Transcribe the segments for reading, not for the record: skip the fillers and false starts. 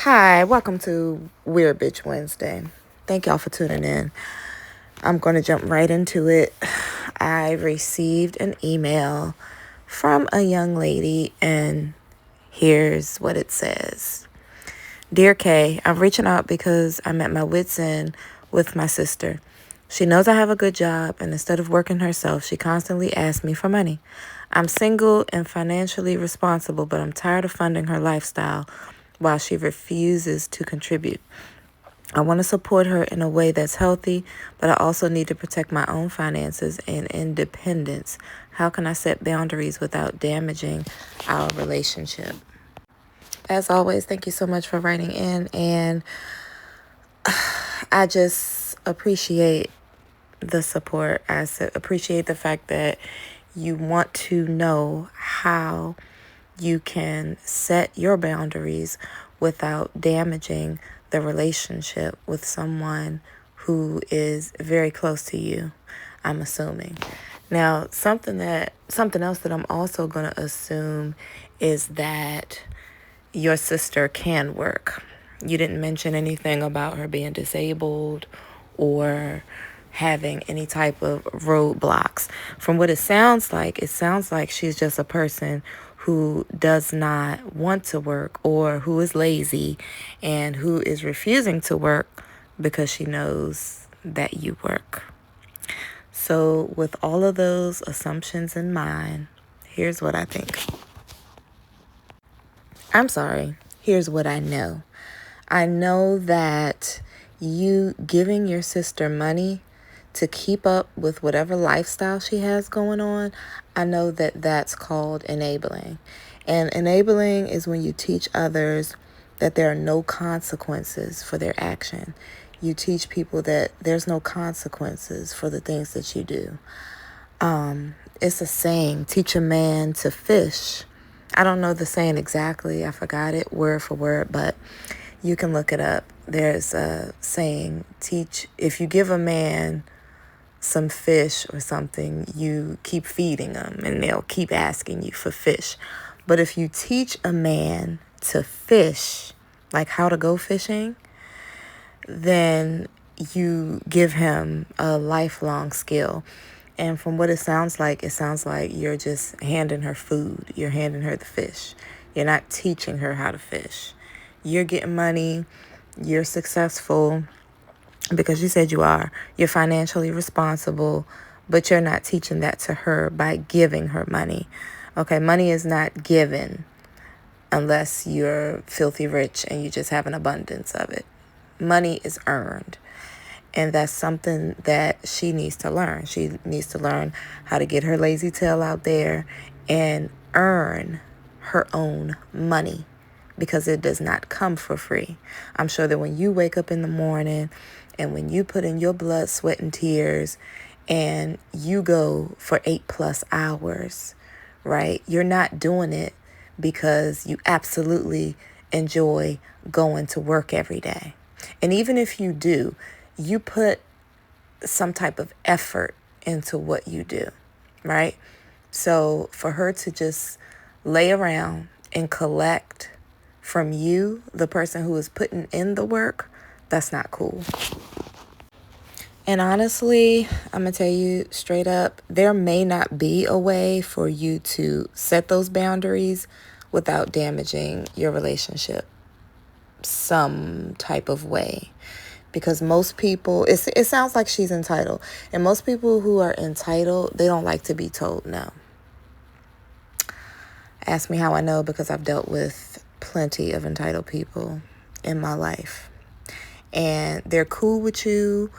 Hi, welcome to Weird Bitch Wednesday. Thank y'all for tuning in. I'm going to jump right into it. I received an email from a young lady, and here's what it says. Dear Kay, I'm reaching out because I'm at my wit's end with my sister. She knows I have a good job, and instead of working herself, she constantly asks me for money. I'm single and financially responsible, but I'm tired of funding her lifestyle while she refuses to contribute. I want to support her in a way that's healthy, but I also need to protect my own finances and independence. How can I set boundaries without damaging our relationship? As always, thank you so much for writing in, and I just appreciate the support. Appreciate the fact that you want to know how you can set your boundaries without damaging the relationship with someone who is very close to you, I'm assuming. Now, something else that I'm also going to assume is that your sister can work. You didn't mention anything about her being disabled or having any type of roadblocks. From what it sounds like she's just a person who does not want to work or who is lazy and who is refusing to work because she knows that you work. So with all of those assumptions in mind, here's what I think. I'm sorry. Here's what I know. I know that you giving your sister money to keep up with whatever lifestyle she has going on, I know that that's called enabling. And enabling is when you teach others that there are no consequences for their action. You teach people that there's no consequences for the things that you do. It's a saying, teach a man to fish. I don't know the saying exactly. I forgot it word for word, but you can look it up. There's a saying, if you give a man some fish or something, you keep feeding them and they'll keep asking you for fish. But if you teach a man to fish, like how to go fishing, then you give him a lifelong skill. And from what it sounds like you're just handing her food. You're handing her the fish. You're not teaching her how to fish. You're getting money. You're successful because you said you are. You're financially responsible, but you're not teaching that to her by giving her money. Okay, money is not given unless you're filthy rich and you just have an abundance of it. Money is earned. And that's something that she needs to learn. She needs to learn how to get her lazy tail out there and earn her own money because it does not come for free. I'm sure that when you wake up in the morning and when you put in your blood, sweat, and tears and you go for 8+ hours, right? You're not doing it because you absolutely enjoy going to work every day. And even if you do, you put some type of effort into what you do, right? So for her to just lay around and collect from you, the person who is putting in the work, that's not cool. And honestly, I'm going to tell you straight up, there may not be a way for you to set those boundaries without damaging your relationship some type of way. Because most people, it sounds like she's entitled. And most people who are entitled, they don't like to be told no. Ask me how I know, because I've dealt with plenty of entitled people in my life. And they're cool with you.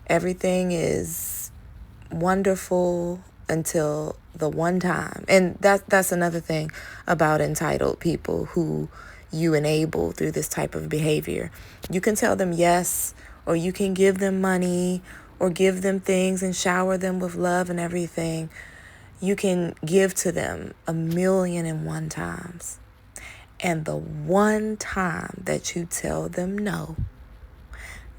Everything is wonderful until the one time. And that's another thing about entitled people who you enable through this type of behavior. You can tell them yes, or you can give them money or give them things and shower them with love and everything. You can give to them 1,000,001 times. And the one time that you tell them no,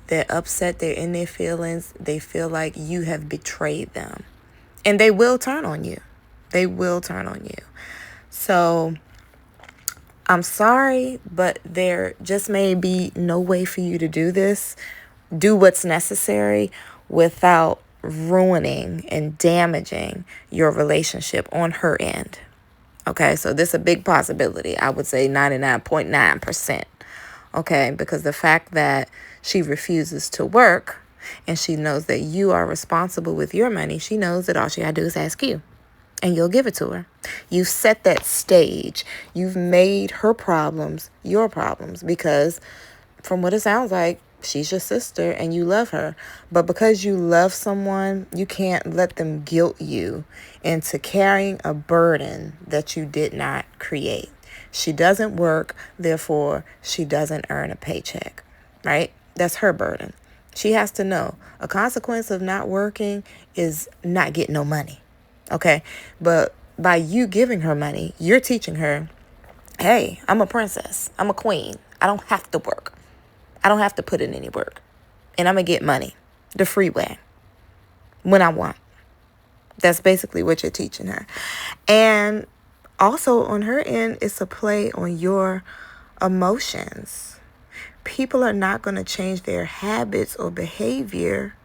they're upset, they're in their feelings, they feel like you have betrayed them. And they will turn on you. They will turn on you. So I'm sorry, but there just may be no way for you to do this. Do what's necessary without ruining and damaging your relationship on her end. Okay, so this is a big possibility. I would say 99.9%. Okay, because the fact that she refuses to work and she knows that you are responsible with your money, she knows that all she gotta do is ask you and you'll give it to her. You've set that stage. You've made her problems your problems because from what it sounds like, she's your sister and you love her. But because you love someone, you can't let them guilt you into carrying a burden that you did not create. She doesn't work, therefore, she doesn't earn a paycheck, right? That's her burden. She has to know a consequence of not working is not getting no money, okay? But by you giving her money, you're teaching her, hey, I'm a princess. I'm a queen. I don't have to work. I don't have to put in any work. And I'm going to get money the free way when I want. That's basically what you're teaching her. And also on her end, it's a play on your emotions. People are not going to change their habits or behavior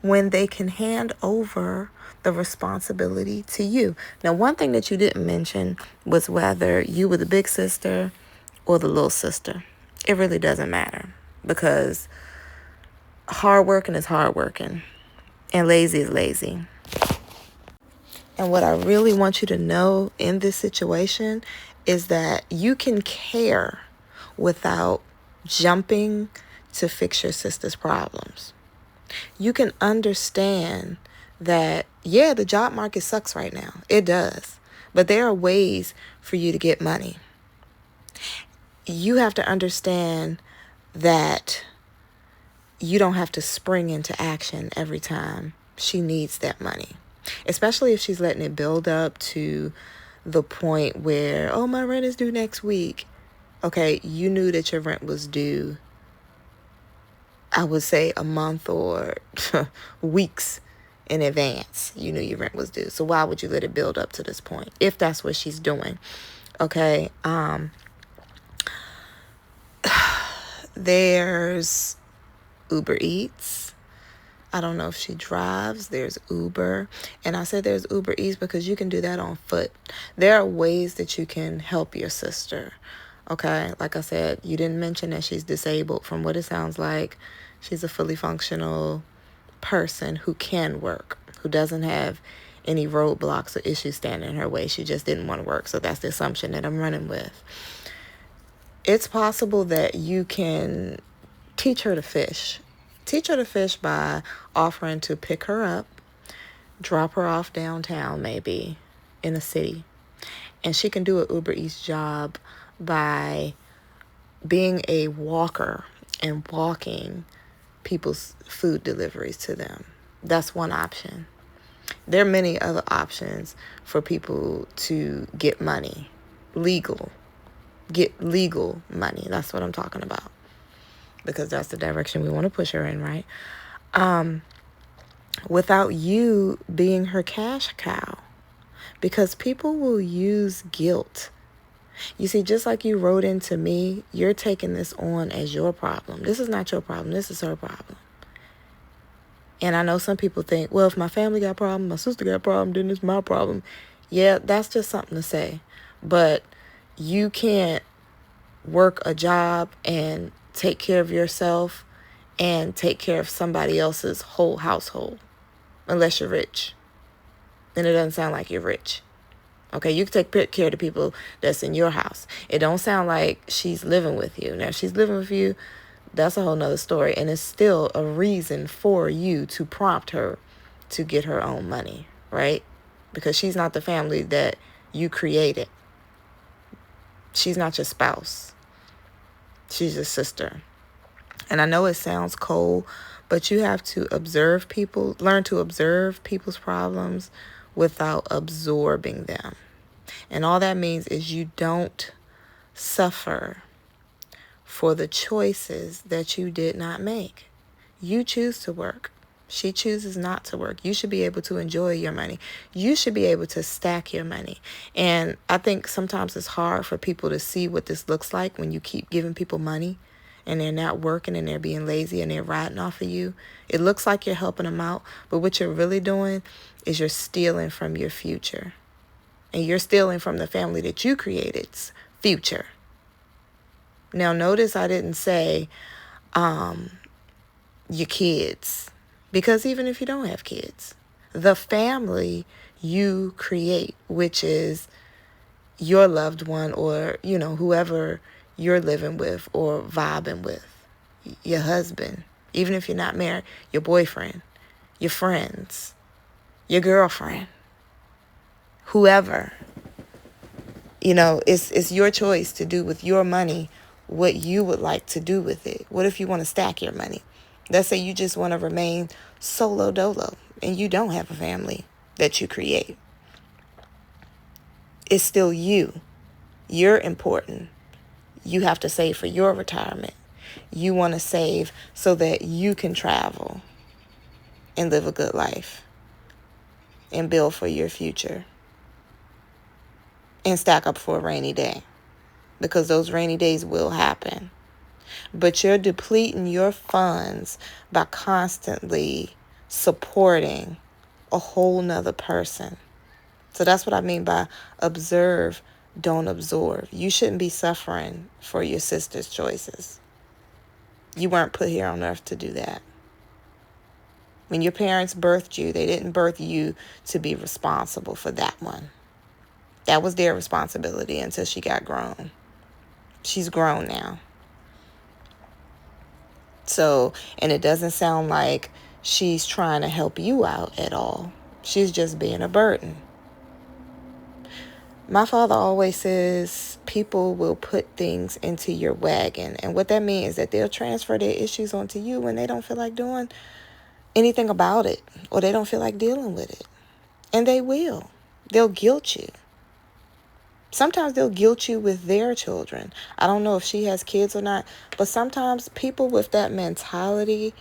when they can hand over the responsibility to you. Now, one thing that you didn't mention was whether you were the big sister or the little sister. It really doesn't matter because hard working is hard working and lazy is lazy. And what I really want you to know in this situation is that you can care without jumping to fix your sister's problems. You can understand that, yeah, the job market sucks right now. It does. But there are ways for you to get money. You have to understand that you don't have to spring into action every time she needs that money, especially if she's letting it build up to the point where, oh, my rent is due next week. Okay, you knew that your rent was due, I would say a month or weeks in advance. You knew your rent was due. So why would you let it build up to this point if that's what she's doing? Okay. There's Uber Eats. I don't know if she drives. There's Uber. And I said there's Uber Eats because you can do that on foot. There are ways that you can help your sister. Okay, like I said, you didn't mention that she's disabled. From what it sounds like, she's a fully functional person who can work, who doesn't have any roadblocks or issues standing in her way. She just didn't want to work. So that's the assumption that I'm running with. It's possible that you can teach her to fish. Teach her to fish by offering to pick her up, drop her off downtown maybe in a city. And she can do an Uber Eats job by being a walker and walking people's food deliveries to them. That's one option. There are many other options for people to get money, get legal money. That's what I'm talking about, because that's the direction we want to push her in, right? Without you being her cash cow, because people will use guilt. You see, just like you wrote into me, you're taking this on as your problem. This is not your problem. This is her problem. And I know some people think, well, if my family got a problem, my sister got a problem, then it's my problem. Yeah, that's just something to say. But you can't work a job and take care of yourself and take care of somebody else's whole household unless you're rich. And it doesn't sound like you're rich. Okay, you can take care of the people that's in your house. It don't sound like she's living with you. Now, if she's living with you, that's a whole nother story. And it's still a reason for you to prompt her to get her own money, right? Because she's not the family that you created. She's not your spouse. She's your sister. And I know it sounds cold, but you have to observe people, learn to observe people's problems without absorbing them. And all that means is you don't suffer for the choices that you did not make. You choose to work. She chooses not to work. You should be able to enjoy your money. You should be able to stack your money. And I think sometimes it's hard for people to see what this looks like when you keep giving people money and they're not working and they're being lazy and they're riding off of you. It looks like you're helping them out, but what you're really doing is you're stealing from your future. And you're stealing from the family that you created's future. Now, notice I didn't say your kids, because even if you don't have kids, the family you create, which is your loved one or, whoever you're living with or vibing with, your husband, even if you're not married, your boyfriend, your friends, your girlfriend, whoever, it's your choice to do with your money what you would like to do with it. What if you want to stack your money? Let's say you just want to remain solo dolo and you don't have a family that you create. It's still you. You're important. You have to save for your retirement. You want to save so that you can travel and live a good life and build for your future and stack up for a rainy day, because those rainy days will happen. But you're depleting your funds by constantly supporting a whole nother person. So that's what I mean by observe, don't absorb. You shouldn't be suffering for your sister's choices. You weren't put here on earth to do that. When your parents birthed you, they didn't birth you to be responsible for that one. That was their responsibility until she got grown. She's grown now. So, and it doesn't sound like she's trying to help you out at all. She's just being a burden. My father always says people will put things into your wagon. And what that means is that they'll transfer their issues onto you when they don't feel like doing anything about it or they don't feel like dealing with it. And they will. They'll guilt you. Sometimes they'll guilt you with their children. I don't know if she has kids or not, but sometimes people with that mentality,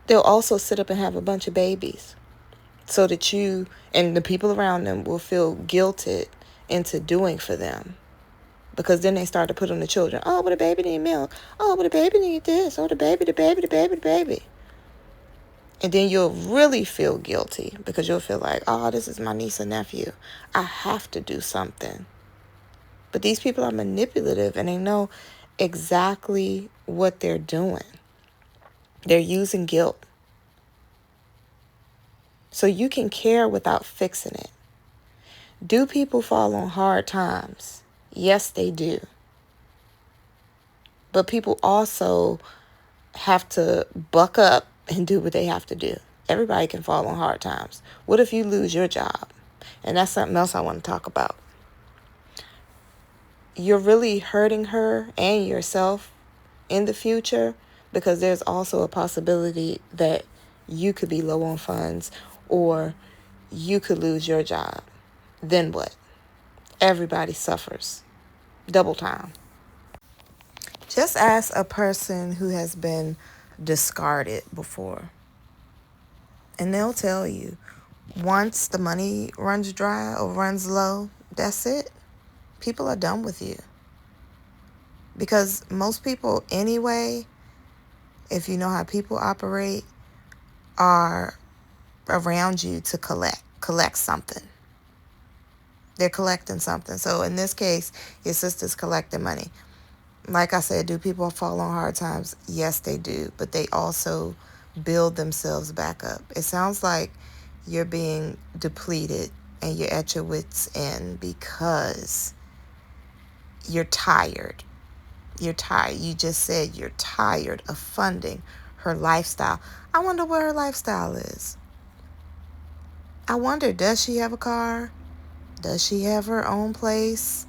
they'll also sit up and have a bunch of babies so that you and the people around them will feel guilted into doing for them. Because then they start to put on the children, oh, but the baby need milk. Oh, but the baby need this. Oh, the baby. And then you'll really feel guilty because you'll feel like, oh, this is my niece or nephew. I have to do something. But these people are manipulative and they know exactly what they're doing. They're using guilt. So you can care without fixing it. Do people fall on hard times? Yes, they do. But people also have to buck up and do what they have to do. Everybody can fall on hard times. What if you lose your job? And that's something else I want to talk about. You're really hurting her and yourself in the future because there's also a possibility that you could be low on funds or you could lose your job. Then what? Everybody suffers. Double time. Just ask a person who has been discarded before. And they'll tell you, once the money runs dry or runs low, that's it. People are done with you. Because most people anyway, if you know how people operate, are around you to collect something. They're collecting something. So in this case, your sister's collecting money. Like I said, do people fall on hard times? Yes, they do. But they also build themselves back up. It sounds like you're being depleted and you're at your wits' end because you're tired. You're tired. You just said you're tired of funding her lifestyle. I wonder what her lifestyle is. I wonder, does she have a car? Does she have her own place?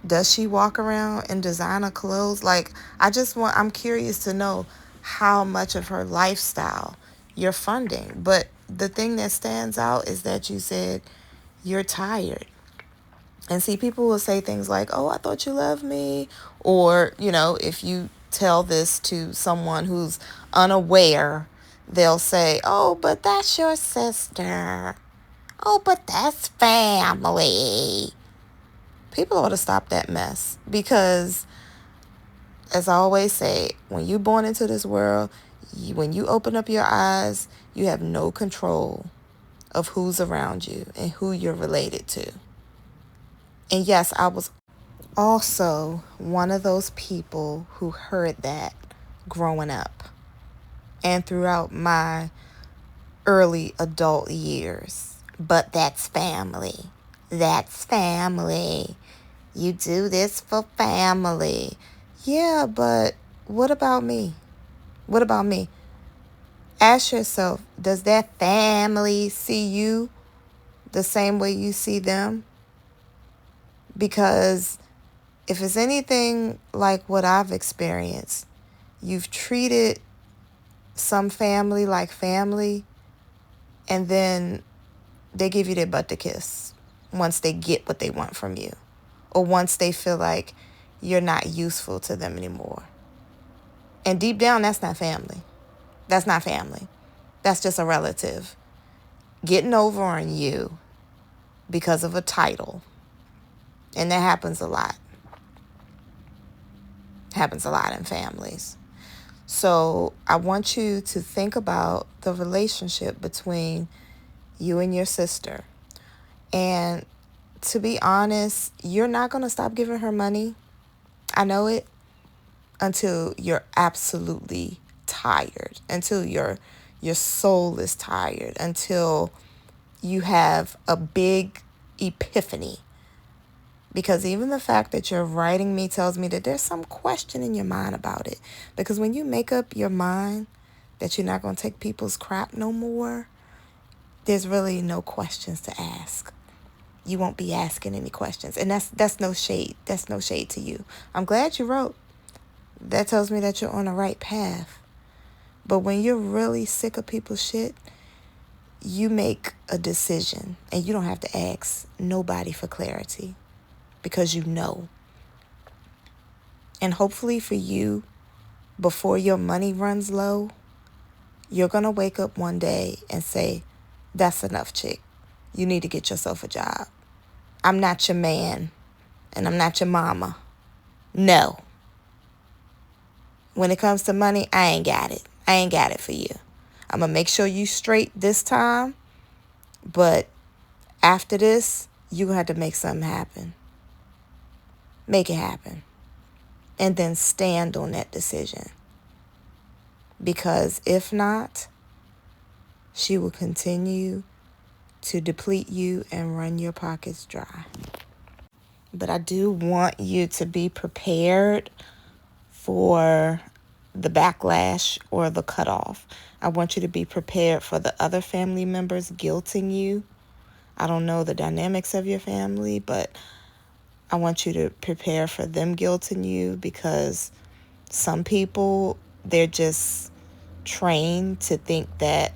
Does she walk around in designer clothes? I'm curious to know how much of her lifestyle you're funding. But the thing that stands out is that you said you're tired. And see, people will say things like, oh, I thought you loved me. Or, if you tell this to someone who's unaware, they'll say, oh, but that's your sister. Oh, but that's family. People ought to stop that mess because, as I always say, when you're born into this world, when you open up your eyes, you have no control of who's around you and who you're related to. And yes, I was also one of those people who heard that growing up and throughout my early adult years. But that's family. That's family. You do this for family. Yeah, but what about me? What about me? Ask yourself, does that family see you the same way you see them? Because if it's anything like what I've experienced, you've treated some family like family, and then they give you their butt to kiss once they get what they want from you, or once they feel like you're not useful to them anymore. And deep down, that's not family. That's not family. That's just a relative getting over on you because of a title. And that happens a lot. Happens a lot in families. So I want you to think about the relationship between you and your sister. And to be honest, you're not going to stop giving her money. I know it. Until you're absolutely tired, until your soul is tired, until you have a big epiphany. Because even the fact that you're writing me tells me that there's some question in your mind about it. Because when you make up your mind that you're not going to take people's crap no more, there's really no questions to ask. You won't be asking any questions. And that's no shade. That's no shade to you. I'm glad you wrote. That tells me that you're on the right path. But when you're really sick of people's shit, you make a decision and you don't have to ask nobody for clarity because you know. And hopefully for you, before your money runs low, you're going to wake up one day and say, that's enough, chick. You need to get yourself a job. I'm not your man and I'm not your mama. No. When it comes to money, I ain't got it. I ain't got it for you. I'm going to make sure you straight this time. But after this, you're going to have to make something happen. Make it happen. And then stand on that decision. Because if not, she will continue to deplete you and run your pockets dry. But I do want you to be prepared for the backlash or the cutoff. I want you to be prepared for the other family members guilting you. I don't know the dynamics of your family, but I want you to prepare for them guilting you because some people, they're just trained to think that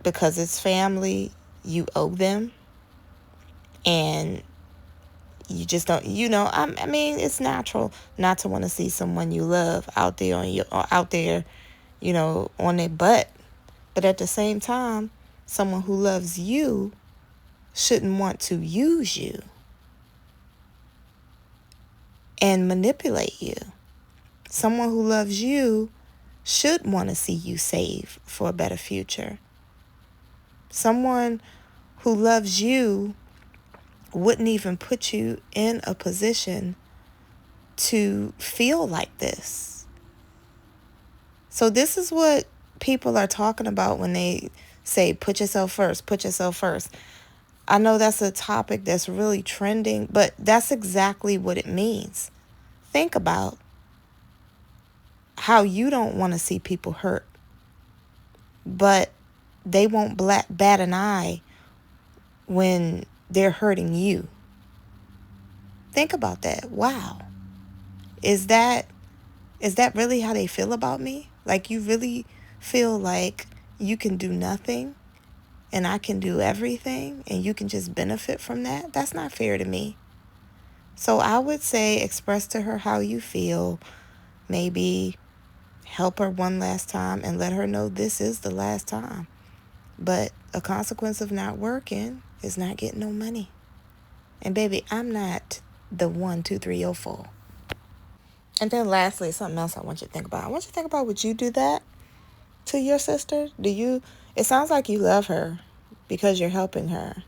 because it's family, you owe them. And you just don't, I mean, it's natural not to want to see someone you love out there on their butt. But at the same time, someone who loves you shouldn't want to use you and manipulate you. Someone who loves you should want to see you save for a better future. Someone who loves you wouldn't even put you in a position to feel like this. So this is what people are talking about when they say, put yourself first, put yourself first. I know that's a topic that's really trending, but that's exactly what it means. Think about how you don't want to see people hurt, but they won't bat an eye when they're hurting you. Think about that. Wow. Is that really how they feel about me? Like you really feel like you can do nothing and I can do everything and you can just benefit from that? That's not fair to me. So I would say express to her how you feel. Maybe help her one last time and let her know this is the last time. But a consequence of not working is not getting no money. And baby, I'm not the 1, 2, 3, 4. And then lastly, something else I want you to think about. I want you to think about, would you do that to your sister? It sounds like you love her because you're helping her.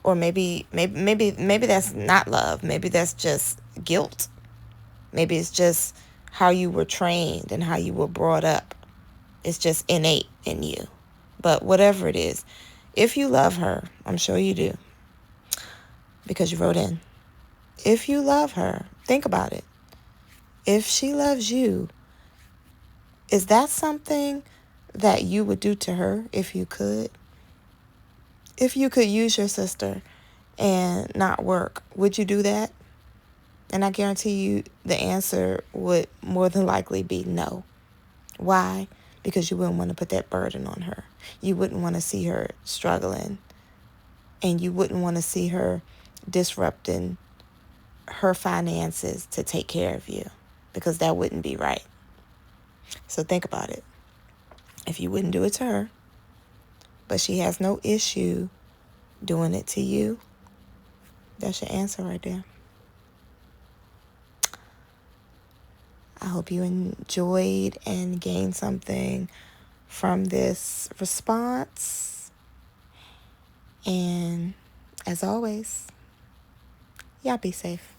Or maybe that's not love. Maybe that's just guilt. Maybe it's just how you were trained and how you were brought up. It's just innate in you. But whatever it is, if you love her, I'm sure you do, because you wrote in. If you love her, think about it. If she loves you, is that something that you would do to her if you could? If you could use your sister and not work, would you do that? And I guarantee you the answer would more than likely be no. Why? Because you wouldn't want to put that burden on her. You wouldn't want to see her struggling. And you wouldn't want to see her disrupting her finances to take care of you, because that wouldn't be right. So think about it. If you wouldn't do it to her, but she has no issue doing it to you, that's your answer right there. I hope you enjoyed and gained something from this response. And as always, y'all be safe.